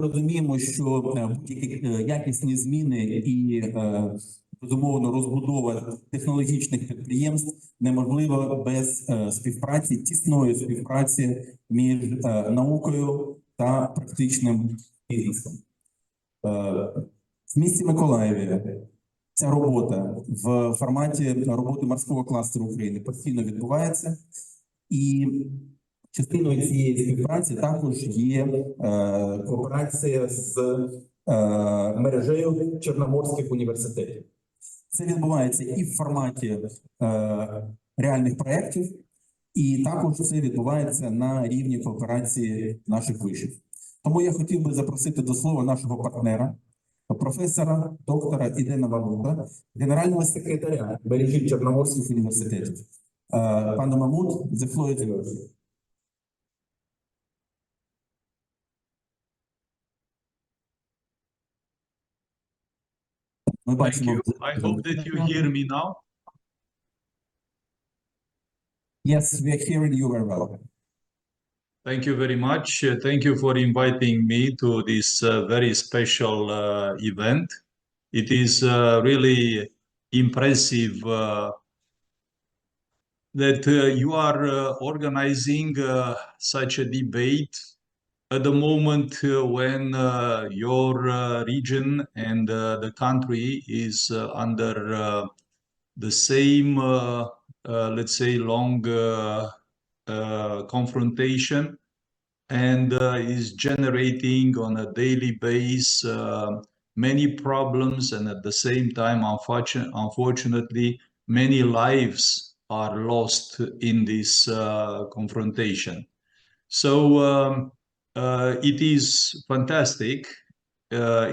Розуміємо, що будь-які якісні зміни і безумовно розбудова технологічних підприємств неможлива без співпраці, тісної співпраці між наукою та практичним бізнесом. В місті Миколаєві ця робота в форматі роботи морського кластеру України постійно відбувається, і частиною цієї співпраці також є кооперація з мережею чорноморських університетів. Це відбувається і в форматі реальних проєктів, і також це відбувається на рівні кооперації наших вишів. Тому я хотів би запросити до слова нашого партнера, професора, доктора Ідена Мамута, генерального секретаря мережі чорноморських університетів. Пане Mamut, the floor is yours. Thank you. I hope that you hear me now. Yes, we are hearing you very well. Thank you very much. Thank you for inviting me to this very special event. It is really impressive that you are organizing such a debate at the moment when your region and the country is under the same, let's say, long confrontation, and is generating on a daily basis many problems, and at the same time, unfortunately, many lives are lost in this confrontation. So it is fantastic.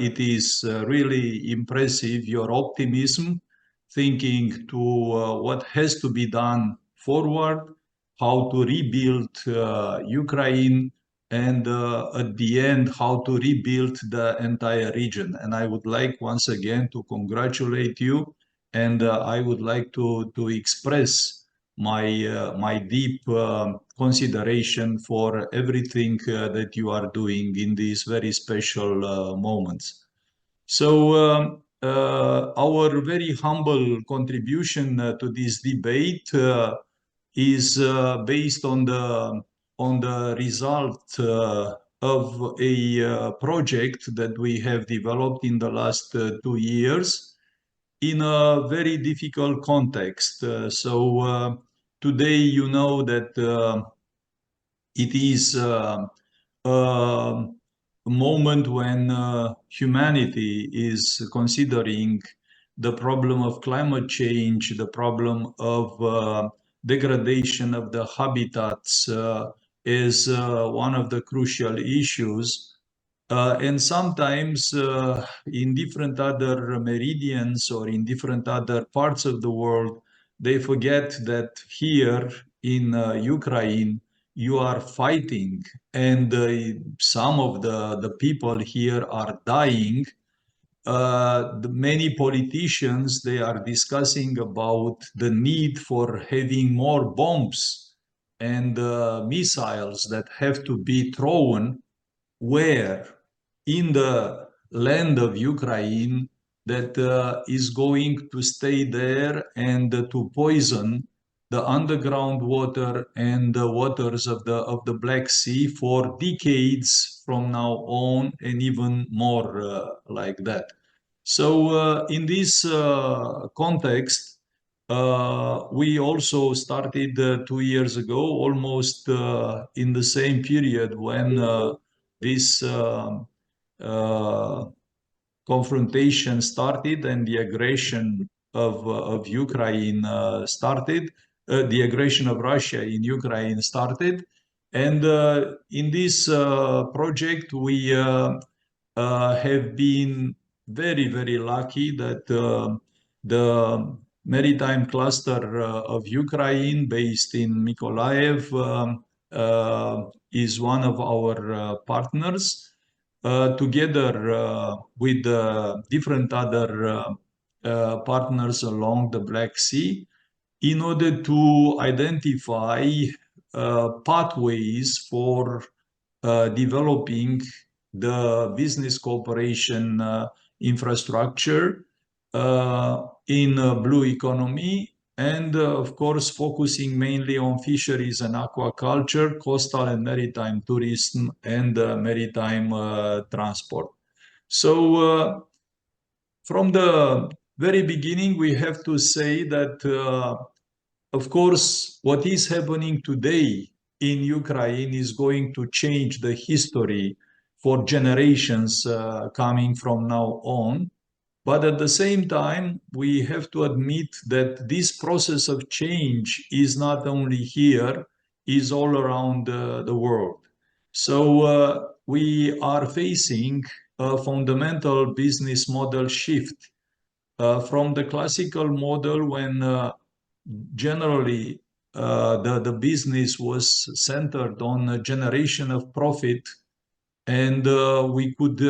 It is really impressive, your optimism, thinking to what has to be done forward, how to rebuild Ukraine, and at the end, how to rebuild the entire region. And I would like once again to congratulate you, and I would like to express my deep consideration for everything that you are doing in these very special moments. So our very humble contribution to this debate is based on the result of a project that we have developed in the last 2 years in a very difficult context. So today you know that it is a moment when humanity is considering the problem of climate change, the problem of degradation of the habitats is one of the crucial issues. And sometimes in different other meridians or in different other parts of the world, they forget that here in Ukraine, you are fighting, and some of the people here are dying. Many politicians, they are discussing about the need for having more bombs and missiles that have to be thrown where in the land of Ukraine that is going to stay there and to poison the underground water and the waters of the Black Sea for decades from now on, and even more like that. So in this context, we also started 2 years ago, almost in the same period when this confrontation started and the aggression of Ukraine started, the aggression of Russia in Ukraine started. And in this project, we have been very, very lucky that the maritime cluster of Ukraine, based in Mykolaiv, is one of our partners, together with different other partners along the Black Sea, in order to identify pathways for developing the business cooperation infrastructure in blue economy, and of course focusing mainly on fisheries and aquaculture, coastal and maritime tourism, and maritime transport. So from the very beginning, we have to say that, of course, what is happening today in Ukraine is going to change the history for generations coming from now on. But at the same time, we have to admit that this process of change is not only here, is all around the world. So we are facing a fundamental business model shift from the classical model when generally the business was centered on a generation of profit, and we could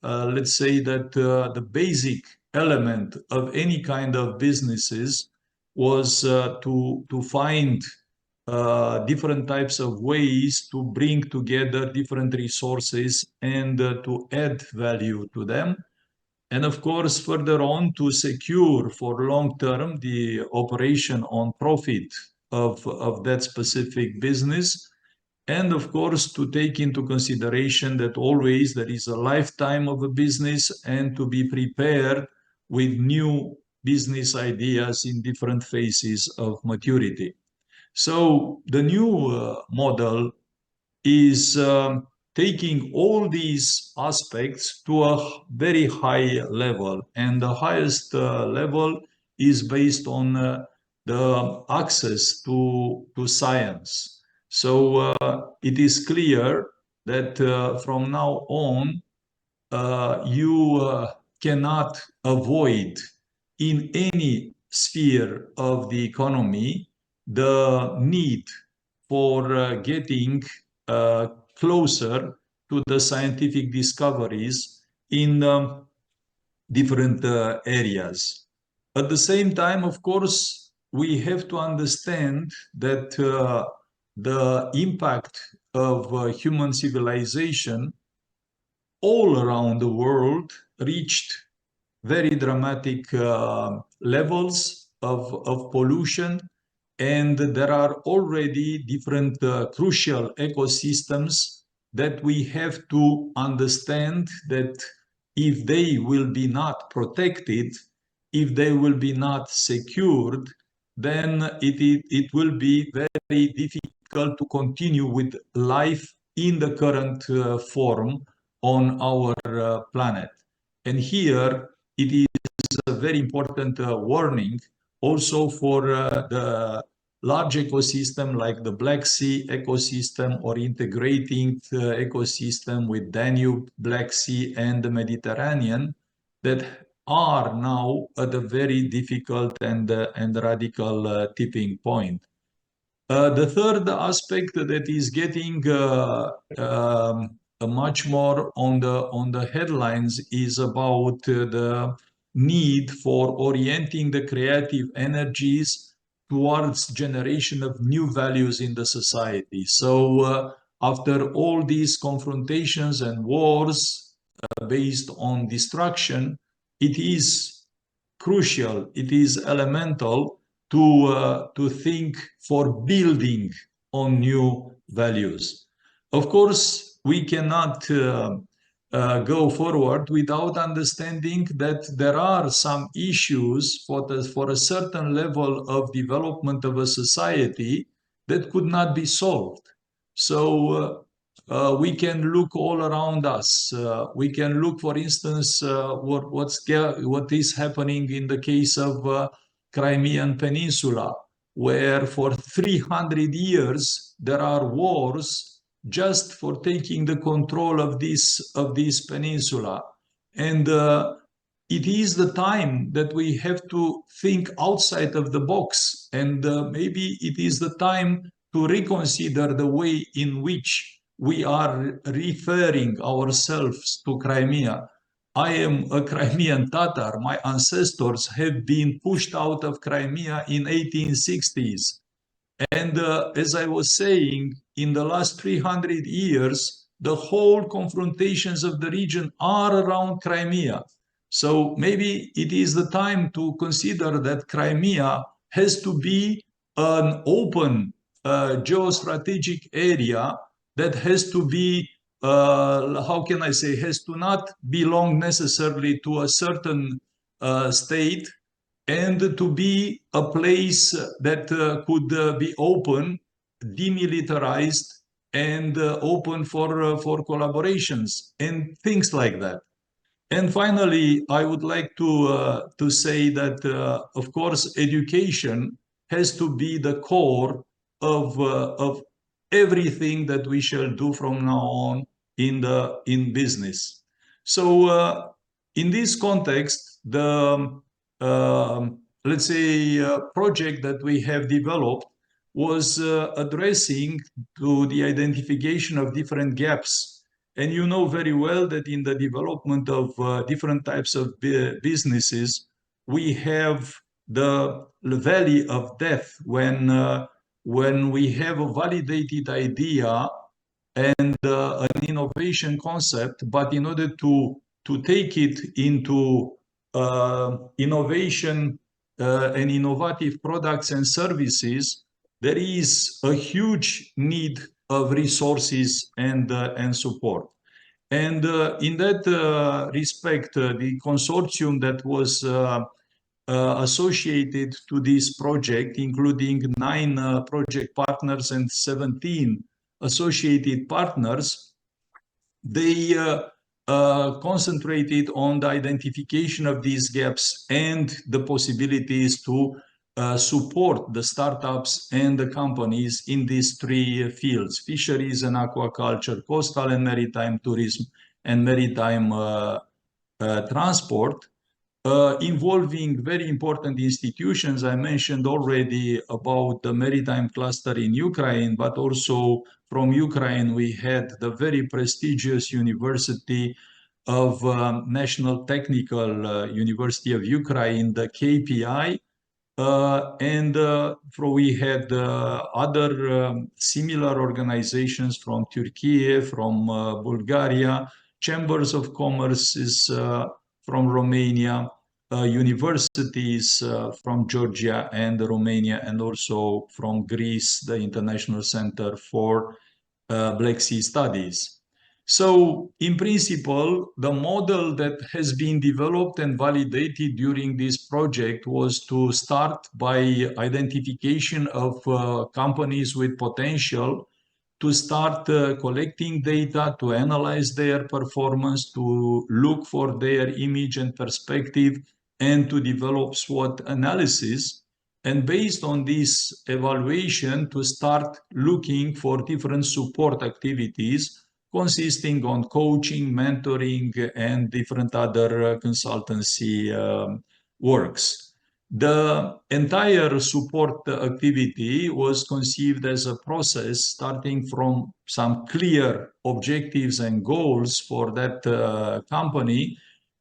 let's say that the basic element of any kind of businesses was to find different types of ways to bring together different resources and to add value to them. And of course, further on, to secure for long term the operation on profit of that specific business. And of course, to take into consideration that always there is a lifetime of a business, and to be prepared with new business ideas in different phases of maturity. So the new model is taking all these aspects to a very high level. And the highest level is based on the access to science. So it is clear that from now on, you cannot avoid in any sphere of the economy the need for getting closer to the scientific discoveries in different areas. At the same time, of course, we have to understand that the impact of human civilization all around the world reached very dramatic levels of pollution, and there are already different crucial ecosystems that we have to understand that if they will be not protected, if they will be not secured, then it will be very difficult to continue with life in the current form on our planet. And here it is a very important warning also for the large ecosystem like the Black Sea ecosystem, or integrating ecosystem with Danube, Black Sea, and the Mediterranean, that are now at a very difficult and radical tipping point. The third aspect that is getting much more on the headlines is about the need for orienting the creative energies towards generation of new values in the society. So after all these confrontations and wars based on destruction, it is crucial, it is elemental to think for building on new values. Of course, we cannot go forward without understanding that there are some issues for a certain level of development of a society that could not be solved. So we can look all around us. We can look, for instance, what is happening in the case of Crimean Peninsula, where for 300 years there are wars just for taking the control of this peninsula. And it is the time that we have to think outside of the box, and maybe it is the time to reconsider the way in which we are referring ourselves to Crimea. I am a Crimean Tatar. My ancestors have been pushed out of Crimea in 1860s. And as I was saying, in the last 300 years, the whole confrontations of the region are around Crimea. So maybe it is the time to consider that Crimea has to be an open geostrategic area that has to be, how can I say, has to not belong necessarily to a certain state, and to be a place that could be open, demilitarized, and open for collaborations and things like that. And finally, I would like to say that, of course, education has to be the core of everything that we shall do from now on in business. So, in this context, the let's say project that we have developed was addressing to the identification of different gaps. And you know very well that in the development of different types of businesses, we have the valley of death when we have a validated idea and an innovation concept, but in order to take it into innovation and innovative products and services, there is a huge need of resources and support. And in that respect, the consortium that was associated to this project, including 9 project partners and 17 associated partners, they concentrated on the identification of these gaps and the possibilities to support the startups and the companies in these 3 fields: fisheries and aquaculture, coastal and maritime tourism, and maritime transport, involving very important institutions. I mentioned already about the maritime cluster in Ukraine, but also from Ukraine, we had the very prestigious University of National Technical University of Ukraine, the KPI, and we had other similar organizations from Turkey, from Bulgaria, chambers of commerces from Romania, universities from Georgia and Romania, and also from Greece, the International Center for Black Sea Studies. So, in principle, the model that has been developed and validated during this project was to start by identification of companies with potential, to start collecting data, to analyze their performance, to look for their image and perspective, and to develop SWOT analysis. And based on this evaluation, to start looking for different support activities consisting on coaching, mentoring, and different other consultancy works. The entire support activity was conceived as a process starting from some clear objectives and goals for that company,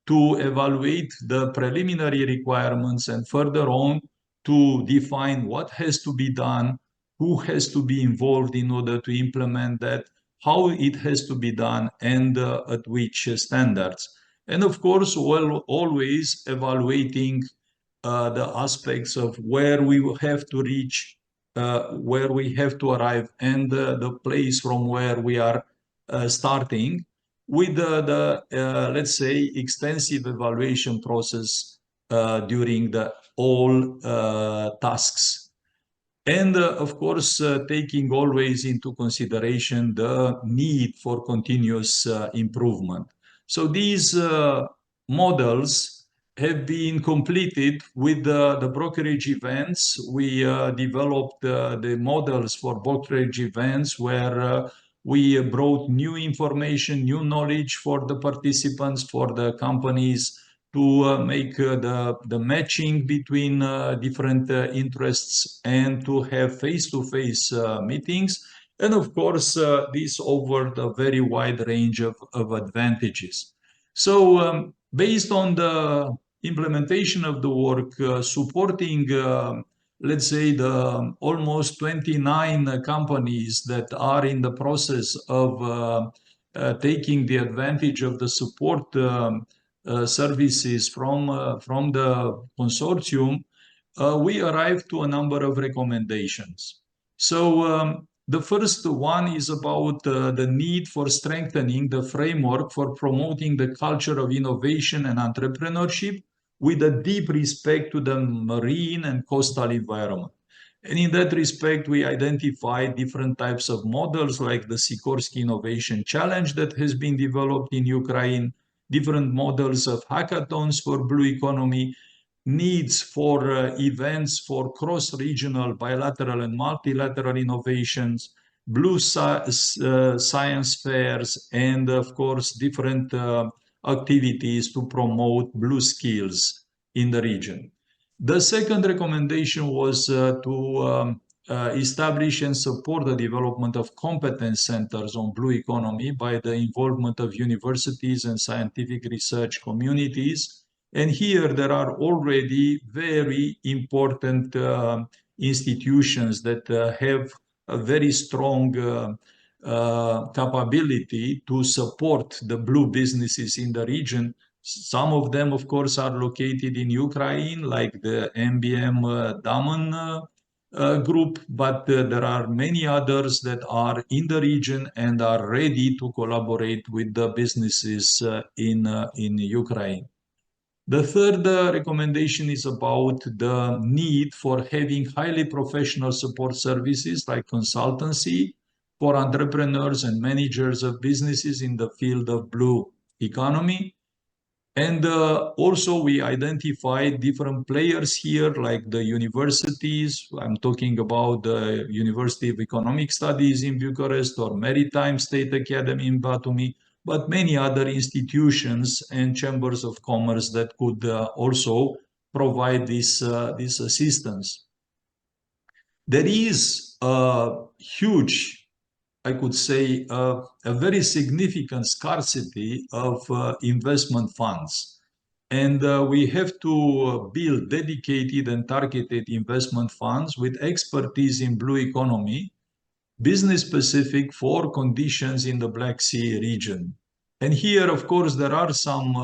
to evaluate the preliminary requirements, and further on to define what has to be done, who has to be involved in order to implement that, how it has to be done, and at which standards. And of course, always evaluating the aspects of where we will have to reach, where we have to arrive, and the place from where we are starting, with the let's say, extensive evaluation process during all tasks. And of course, taking always into consideration the need for continuous improvement. So these models have been completed with the brokerage events. We developed the models for brokerage events where we brought new information, new knowledge for the participants, for the companies, to make the matching between different interests, and to have face-to-face meetings. And of course, this offered a very wide range of advantages. So based on the implementation of the work, supporting, let's say, the almost 29 companies that are in the process of taking the advantage of the support services from the consortium, we arrived to a number of recommendations. So the first one is about the need for strengthening the framework for promoting the culture of innovation and entrepreneurship with a deep respect to the marine and coastal environment. And in that respect, we identified different types of models like the Sikorsky Innovation Challenge that has been developed in Ukraine, different models of hackathons for blue economy, needs for events for cross-regional, bilateral and multilateral innovations, blue science fairs, and of course, different activities to promote blue skills in the region. The second recommendation was to establish and support the development of competence centers on blue economy by the involvement of universities and scientific research communities. And here there are already very important institutions that have a very strong capability to support the blue businesses in the region. Some of them, of course, are located in Ukraine, like the MBM Daman group, but there are many others that are in the region and are ready to collaborate with the businesses in Ukraine. The third recommendation is about the need for having highly professional support services like consultancy for entrepreneurs and managers of businesses in the field of blue economy. And also we identified different players here, like the universities. I'm talking about the University of Economic Studies in Bucharest or Maritime State Academy in Batumi, but many other institutions and chambers of commerce that could also provide this assistance. There is a huge, I could say, a very significant scarcity of investment funds. And we have to build dedicated and targeted investment funds with expertise in blue economy, business specific for conditions in the Black Sea region. And here, of course, there are some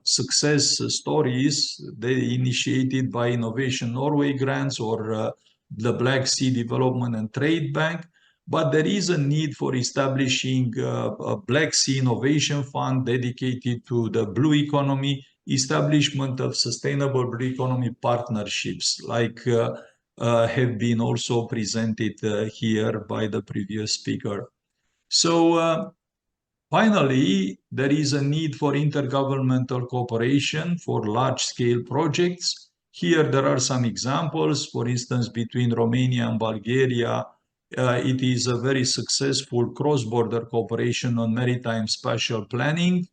success stories they initiated by Innovation Norway grants or the Black Sea Development and Trade Bank. But there is a need for establishing a Black Sea Innovation Fund dedicated to the blue economy, establishment of sustainable blue economy partnerships like have been also presented here by the previous speaker. So finally, there is a need for intergovernmental cooperation for large-scale projects. Here there are some examples, for instance, between Romania and Bulgaria. It is a very successful cross-border cooperation on maritime spatial planning.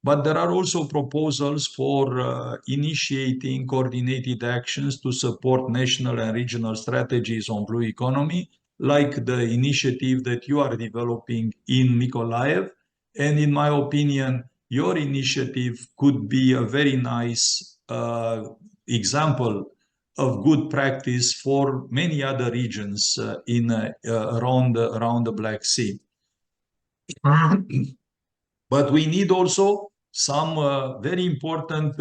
But there are also proposals for initiating coordinated actions to support national and regional strategies on blue economy, like the initiative that you are developing in Mykolaiv. And in my opinion, your initiative could be a very nice example of good practice for many other regions around the Black Sea. But we need also some very important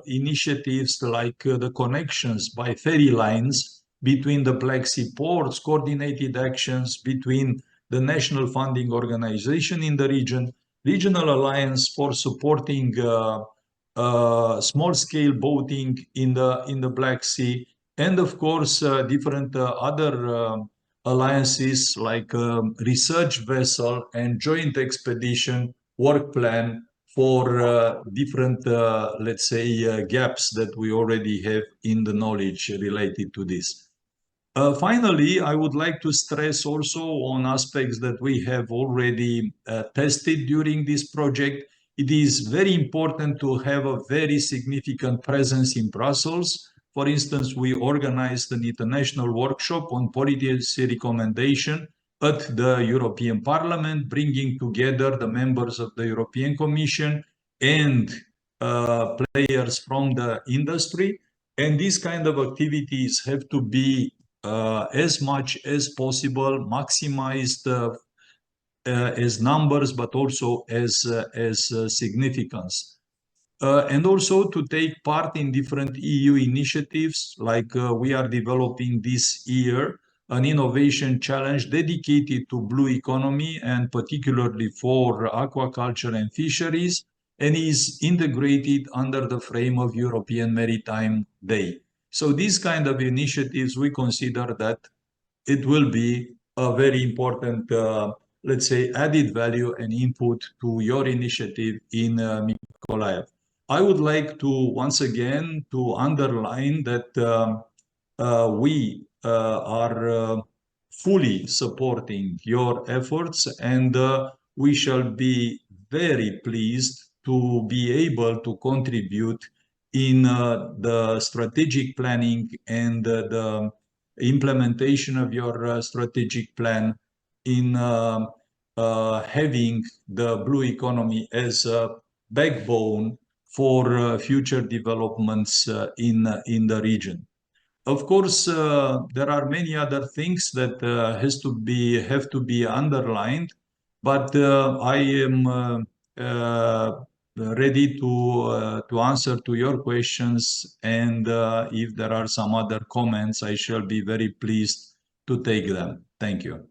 initiatives like the connections by ferry lines between the Black Sea ports, coordinated actions between the national funding organization in the region, regional alliance for supporting small-scale boating in the Black Sea, and of course different other alliances like research vessel and joint expedition work plan for different, let's say, gaps that we already have in the knowledge related to this. Finally, I would like to stress also on aspects that we have already tested during this project. It is very important to have a very significant presence in Brussels. For instance, we organized an international workshop on policy recommendation at the European Parliament, bringing together the members of the European Commission and players from the industry. And these kind of activities have to be as much as possible maximized as numbers, but also as significance. And also to take part in different EU initiatives, like we are developing this year, an innovation challenge dedicated to blue economy and particularly for aquaculture and fisheries, and is integrated under the frame of European Maritime Day. So these kind of initiatives, we consider that it will be a very important, let's say, added value and input to your initiative in Mykolaiv. I would like to once again to underline that we are fully supporting your efforts, and we shall be very pleased to be able to contribute in the strategic planning and the implementation of your strategic plan in having the blue economy as a backbone for future developments in the region. Of course, there are many other things that have to be underlined, but I am ready to answer to your questions, and if there are some other comments, I shall be very pleased to take them. Thank you.